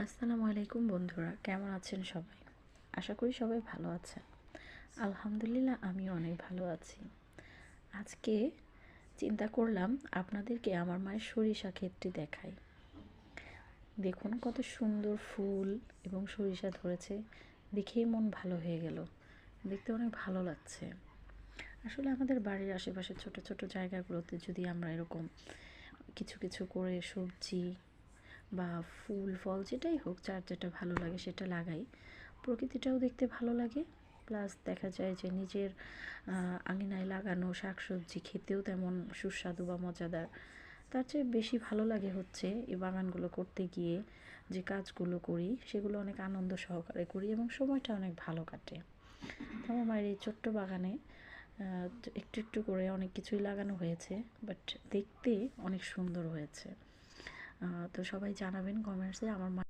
আসসালামু আলাইকুম বন্ধুরা, কেমন আছেন সবাই? আশা করি সবাই ভালো আছেন। আলহামদুলিল্লাহ, আমিও অনেক ভালো আছি। আজকে চিন্তা করলাম আপনাদেরকে আমার মায়ের সরিষা ক্ষেতটি দেখাই। দেখুন কত সুন্দর ফুল এবং সরিষা ধরেছে, দেখেই মন ভালো হয়ে গেল। দেখতে অনেক ভালো লাগছে। আসলে আমাদের বাড়ির আশেপাশে ছোট ছোট জায়গাগুলোতে যদি আমরা এরকম কিছু কিছু করে সবজি বা ফুল ফল যেটাই হোক, যার যেটা ভালো লাগে সেটা লাগাই, প্রকৃতিটাও দেখতে ভালো লাগে। প্লাস দেখা যায় যে নিজের আঙিনায় লাগানো শাকসবজি খেতেও তেমন সুস্বাদু বা মজাদার। তার চেয়ে বেশি ভালো লাগে হচ্ছে এই বাগানগুলো করতে গিয়ে যে কাজগুলো করি সেগুলো অনেক আনন্দ সহকারে করি এবং সময়টা অনেক ভালো কাটে। আমার মায়ের এই ছোট্ট বাগানে একটু একটু করে অনেক কিছুই লাগানো হয়েছে, বাট দেখতে অনেক সুন্দর হয়েছে। তো সবাই জানাবেন কমেন্টসে আমার মা